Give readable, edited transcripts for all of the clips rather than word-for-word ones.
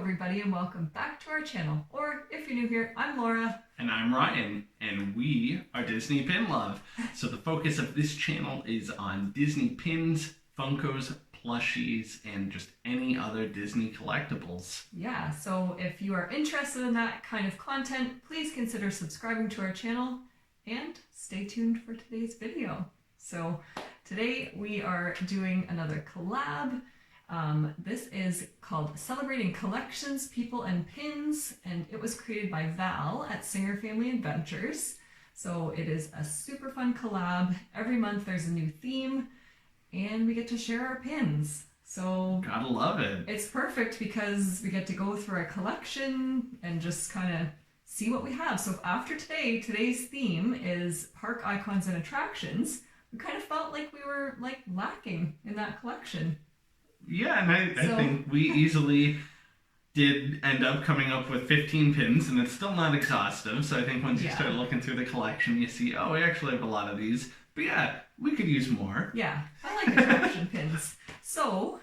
everybody, and welcome back to our channel. Or if you're new here, I'm Laura. And I'm Ryan, and we are Disney Pin Love. So the focus of this channel is on Disney pins, Funkos, plushies, and just any other Disney collectibles. Yeah, so if you are interested in that kind of content, please consider subscribing to our channel and stay tuned for today's video. So today we are doing another collab. This is called Celebrating Collections, People and Pins, and it was created by Val at Singer Family Adventures. So it is a super fun collab. Every month there's a new theme and we get to share our pins. So gotta love it. It's perfect because we get to go through a collection and just kind of see what we have. So after today's theme is park icons and attractions. We kind of felt like we were lacking in that collection. Yeah, and I think we easily did end up coming up with 15 pins, and it's still not exhaustive. So I think once you start looking through the collection, you see, oh, we actually have a lot of these. But yeah, we could use more. Yeah, I like attraction pins. So,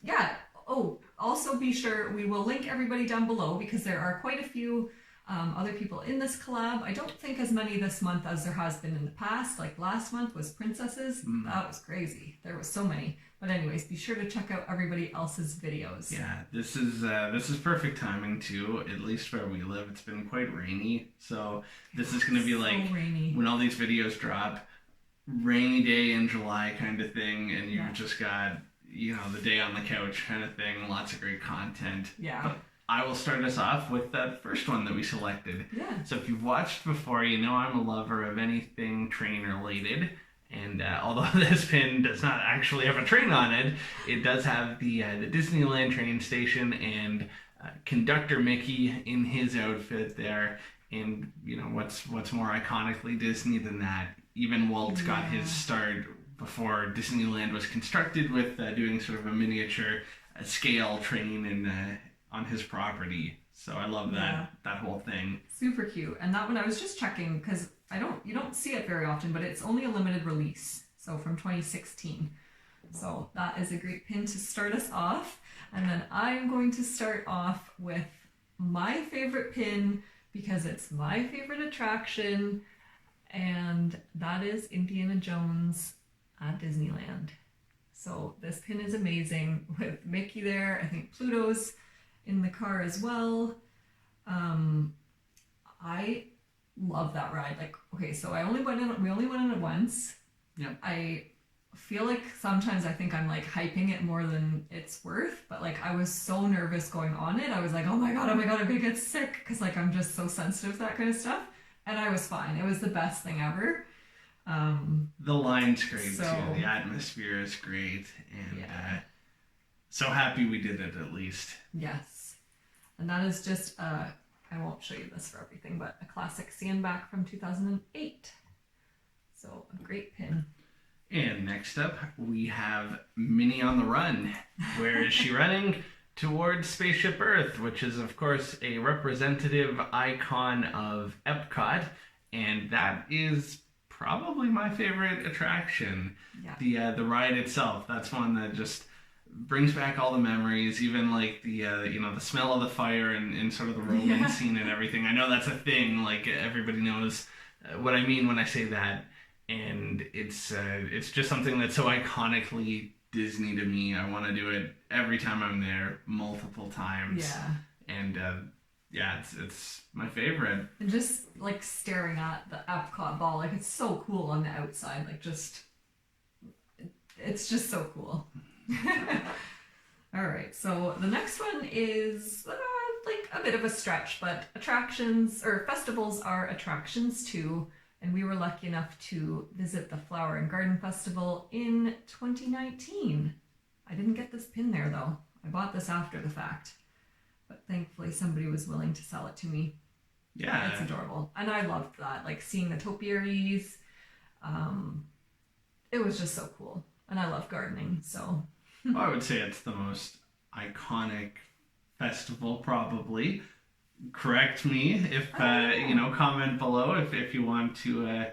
yeah. Oh, also be sure we will link everybody down below because there are quite a few other people in this collab. I don't think as many this month as there has been in the past. Like last month was princesses. That was crazy. There was so many. But anyways, be sure to check out everybody else's videos. Yeah, this is perfect timing too. At least where we live, it's been quite rainy. So this is going to be like rainy. When all these videos drop, rainy day in July kind of thing, and you've just got, you know, the day on the couch kind of thing. Lots of great content. Yeah. But I will start us off with that first one that we selected. Yeah. So if you've watched before, you know I'm a lover of anything train related. And although this pin does not actually have a train on it, it does have the Disneyland train station and conductor Mickey in his outfit there. And you know what's more iconically Disney than that? Even Walt got his start before Disneyland was constructed with doing sort of a miniature scale train and on his property. So I love that whole thing. Super cute. And that one I was just checking because you don't see it very often, but it's only a limited release. So from 2016. So that is a great pin to start us off. And then I'm going to start off with my favorite pin because it's my favorite attraction. And that is Indiana Jones at Disneyland. So this pin is amazing with Mickey there. I think Pluto's in the car as well. I love that ride. Like, okay, so we only went in it once. Yeah. I feel like sometimes I think I'm like hyping it more than it's worth, but like I was so nervous going on it. I was like, oh my god, I'm gonna get sick because like I'm just so sensitive to that kind of stuff. And I was fine. It was the best thing ever. The line's great too. The atmosphere is great, and so happy we did it at least. Yes, and that is just I won't show you this for everything, but a classic Sandback from 2008. So a great pin. And next up, we have Minnie on the Run. Where is she running? Towards Spaceship Earth, which is, of course, a representative icon of Epcot. And that is probably my favorite attraction. Yeah. The ride itself, that's one that just brings back all the memories, even like the the smell of the fire and sort of the rolling scene and everything. I know that's a thing, like everybody knows what I mean when I say that, and it's just something that's so iconically Disney to me. I want to do it every time I'm there, multiple times. Yeah. And it's my favorite. And just like staring at the Epcot ball, like it's so cool on the outside, like it's just so cool. All right, so the next one is like a bit of a stretch, but attractions or festivals are attractions too. And we were lucky enough to visit the Flower and Garden Festival in 2019. I didn't get this pin there though. I bought this after the fact, but thankfully somebody was willing to sell it to me. Yeah, it's adorable, and I loved that. Like seeing the topiaries, it was just so cool. And I love gardening, so. Well, I would say it's the most iconic festival, probably. Correct me if, comment below if you want to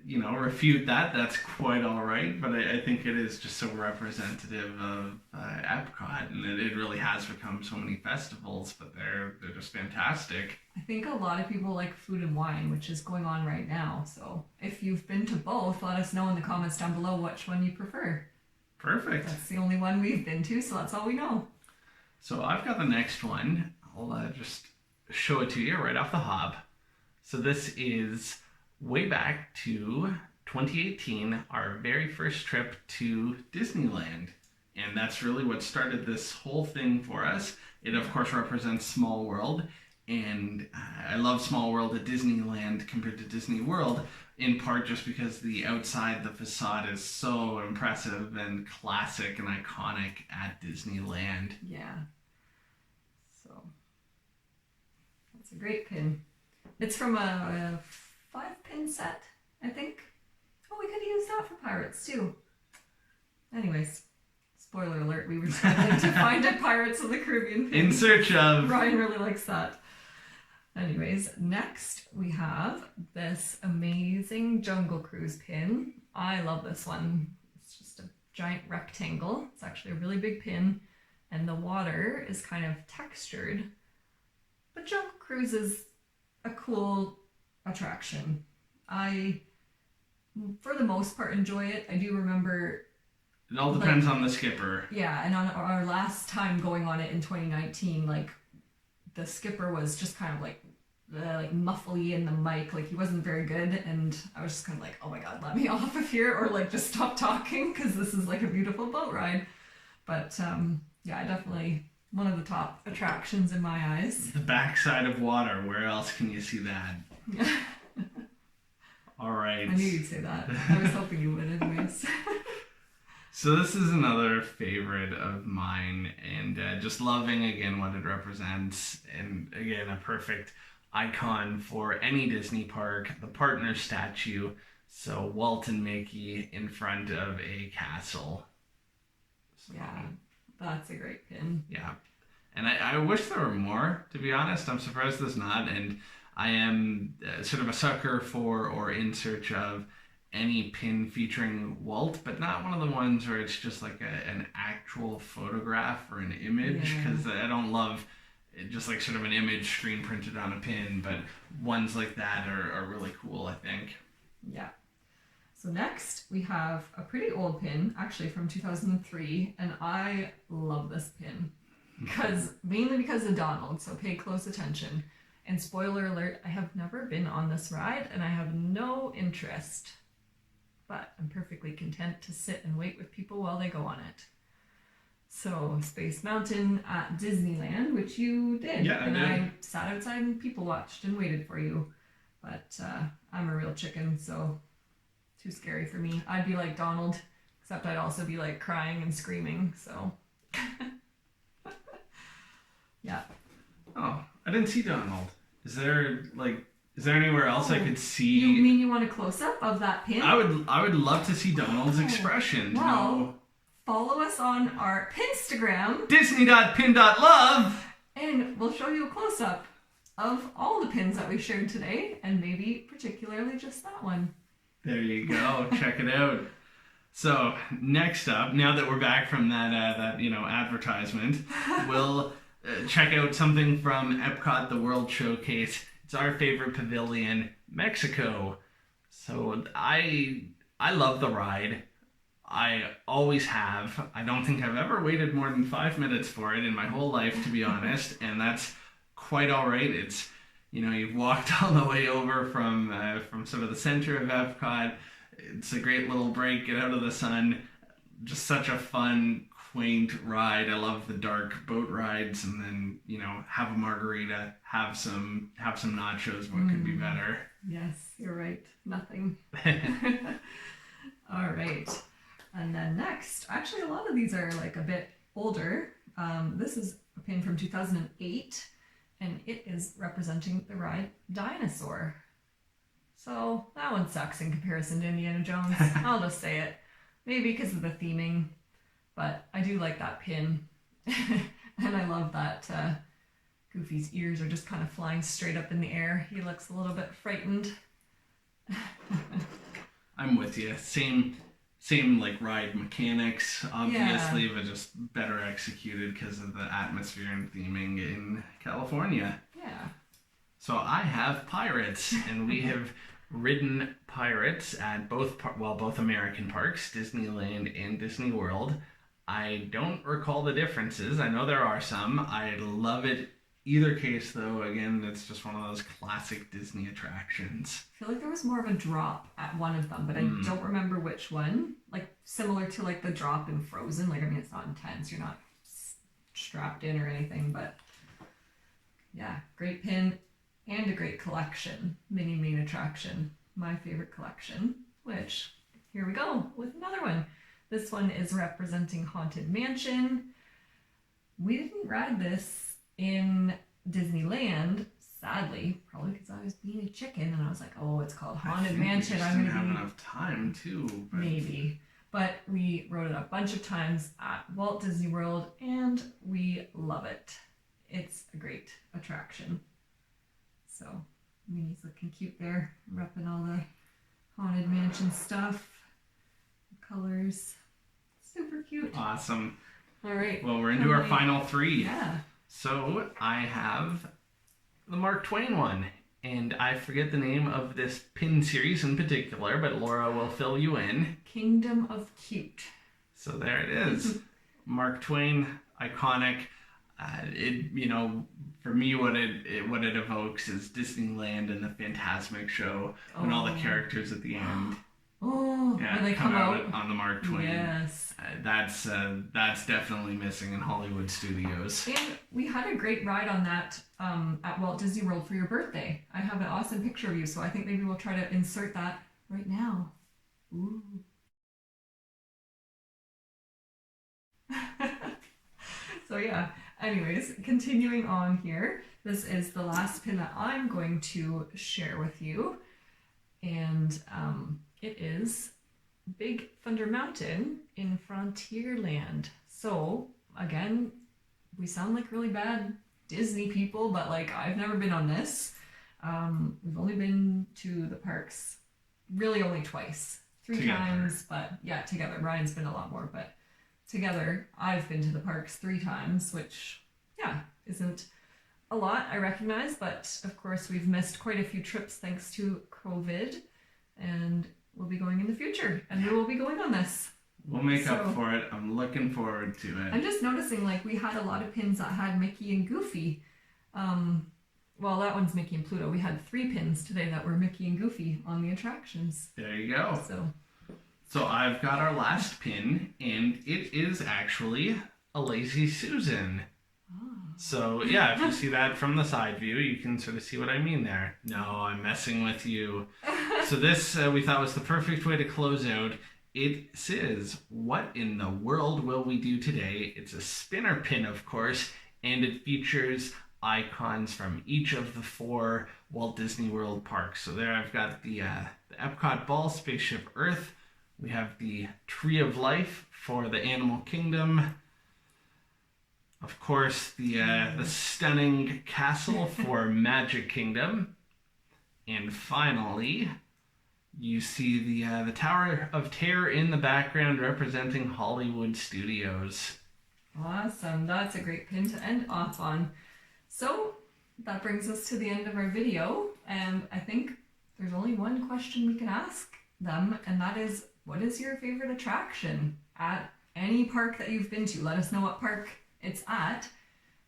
refute that, that's quite all right. But I think it is just so representative of Epcot, and it really has become so many festivals. But they're just fantastic. I think a lot of people like Food and Wine, which is going on right now. So if you've been to both, let us know in the comments down below which one you prefer. Perfect. That's the only one we've been to, so that's all we know. So I've got the next one. I'll just show it to you right off the hop. So this is way back to 2018, our very first trip to Disneyland. And that's really what started this whole thing for us. It, of course, represents Small World. And I love Small World at Disneyland compared to Disney World, in part just because the outside, the facade is so impressive and classic and iconic at Disneyland. Yeah. So, that's a great pin. It's from a 5-pin set, I think. Oh, we could have used that for Pirates, too. Anyways, spoiler alert, we were struggling to find a Pirates of the Caribbean pin. In search of... Ryan really likes that. Anyways, next we have this amazing Jungle Cruise pin. I love this one. It's just a giant rectangle. It's actually a really big pin, and the water is kind of textured. But Jungle Cruise is a cool attraction. I, for the most part, enjoy it. I do remember... It all depends on the skipper. Yeah, and on our last time going on it in 2019, the skipper was just kind of like muffly in the mic, he wasn't very good, and I was just kind of like, oh my god, let me off of here, or just stop talking, because this is a beautiful boat ride. But yeah, definitely one of the top attractions in my eyes. The backside of water, where else can you see that? All right. I knew you'd say that. I was hoping you would anyways. So this is another favorite of mine, and just loving, again, what it represents, and again, a perfect icon for any Disney park, the partner statue. So Walt and Mickey in front of a castle. So, yeah, that's a great pin. Yeah. And I wish there were more, to be honest. I'm surprised there's not, and I am sort of a sucker for, or in search of, any pin featuring Walt, but not one of the ones where it's just an actual photograph or an image, because I don't love just sort of an image screen printed on a pin, but ones like that are really cool, I think. Yeah. So next we have a pretty old pin, actually from 2003, and I love this pin mainly because of Donald, so pay close attention. And spoiler alert, I have never been on this ride and I have no interest. But I'm perfectly content to sit and wait with people while they go on it. So, Space Mountain at Disneyland, which you did. Yeah, I did. I sat outside and people watched and waited for you. But I'm a real chicken, so too scary for me. I'd be like Donald, except I'd also be crying and screaming, so. Yeah. Oh, I didn't see Donald. Is there anywhere else I could see? You mean you want a close-up of that pin? I would love to see Donald's expression. Well, follow us on our Pinstagram. Disney.pin.love. And we'll show you a close-up of all the pins that we shared today, and maybe particularly just that one. There you go. Check it out. So, next up, now that we're back from that advertisement, we'll check out something from Epcot, the World Showcase. It's our favorite pavilion, Mexico. So I love the ride. I always have. I don't think I've ever waited more than 5 minutes for it in my whole life, to be honest, and that's quite all right. It's, you've walked all the way over from sort of the center of Epcot. It's a great little break, get out of the sun. Just such a fun, quaint ride. I love the dark boat rides, and then have a margarita, have some nachos. What could be better? Yes, you're right. Nothing. All right, and then next, actually a lot of these are a bit older. This is a pin from 2008, and it is representing the ride Dinosaur. So that one sucks in comparison to Indiana Jones. I'll just say it. Maybe because of the theming. But I do like that pin. And I love that Goofy's ears are just kind of flying straight up in the air. He looks a little bit frightened. I'm with you. Same like ride mechanics, obviously, but just better executed because of the atmosphere and theming in California. Yeah. So I have Pirates, and we have ridden Pirates at both American parks, Disneyland and Disney World. I don't recall the differences. I know there are some. I love it either case, though. Again, it's just one of those classic Disney attractions. I feel like there was more of a drop at one of them, but I don't remember which one. Like similar to like the drop in Frozen. Like, I mean, it's not intense. You're not strapped in or anything, but yeah, great pin and a great collection. Mini main attraction. My favorite collection, which here we go with another one. This one is representing Haunted Mansion. We didn't ride this in Disneyland, sadly, probably because I was being a chicken and I was like, oh, it's called Haunted Mansion. I'm gonna have enough time too. But... maybe. But we rode it a bunch of times at Walt Disney World and we love it. It's a great attraction. So Minnie's looking cute there, repping all the Haunted Mansion stuff. Colors. Super cute. Awesome. All right. Well, we're into our final three. Yeah. So I have the Mark Twain one, and I forget the name of this pin series in particular, but Laura will fill you in. Kingdom of Cute. So there it is. Mark Twain, iconic. For me, what it evokes is Disneyland and the Fantasmic show when all the characters at the end. Oh, yeah, when they come out on the Mark Twain. Yes. That's definitely missing in Hollywood studios. And we had a great ride on that at Walt Disney World for your birthday. I have an awesome picture of you, so I think maybe we'll try to insert that right now. Ooh. So yeah, anyways, continuing on here. This is the last pin that I'm going to share with you. And it is Big Thunder Mountain in Frontierland. So again, we sound like really bad Disney people, but like I've never been on this. We've only been to the parks really only twice, three times, but yeah, together. Ryan's been a lot more, but together I've been to the parks 3 times, which yeah, isn't a lot, I recognize, but of course we've missed quite a few trips thanks to COVID, and we'll be going in the future, and we will be going on this. We'll make up for it. I'm looking forward to it. I'm just noticing, like, we had a lot of pins that had Mickey and Goofy. Well, that one's Mickey and Pluto. We had 3 pins today that were Mickey and Goofy on the attractions. There you go. So I've got our last pin, and it is actually a Lazy Susan. So yeah, if you see that from the side view, you can sort of see what I mean there. No, I'm messing with you. So this we thought was the perfect way to close out. It says, what in the world will we do today? It's a spinner pin, of course, and it features icons from each of the 4 Walt Disney World parks. So there I've got the Epcot Ball, Spaceship Earth. We have the Tree of Life for the Animal Kingdom. Of course, the stunning castle for Magic Kingdom. And finally, you see the Tower of Terror in the background representing Hollywood Studios. Awesome. That's a great pin to end off on. So that brings us to the end of our video. And I think there's only one question we can ask them, and that is, what is your favorite attraction at any park that you've been to? Let us know what park it's at.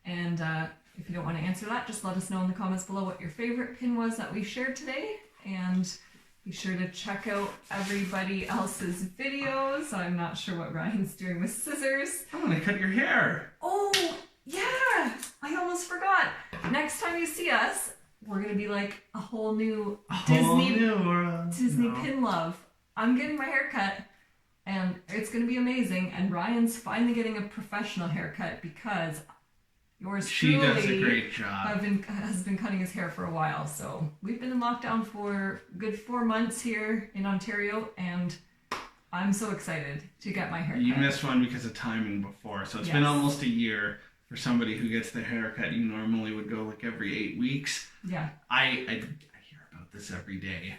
And if you don't want to answer that, just let us know in the comments below what your favorite pin was that we shared today. And be sure to check out everybody else's videos. I'm not sure what Ryan's doing with scissors. I'm going to cut your hair. Oh, yeah. I almost forgot. Next time you see us, we're going to be like a whole new Disney pin love. I'm getting my hair cut, and it's going to be amazing. And Ryan's finally getting a professional haircut because yours truly does a great job. Has been cutting his hair for a while. So we've been in lockdown for a good 4 months here in Ontario, and I'm so excited to get my hair cut. You missed one because of timing before, so it's been almost a year for somebody who gets their haircut. You normally would go like every 8 weeks. Yeah. I hear about this every day.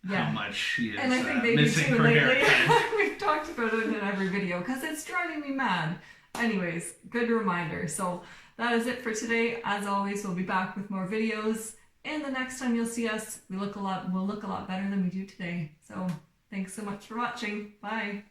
Yeah. how much she is And I think they do missing too her lately. haircut. We've talked about it in every video because it's driving me mad. Anyways, good reminder. So that is it for today. As always, we'll be back with more videos. And the next time you'll see us, we'll look a lot better than we do today. So thanks so much for watching. Bye.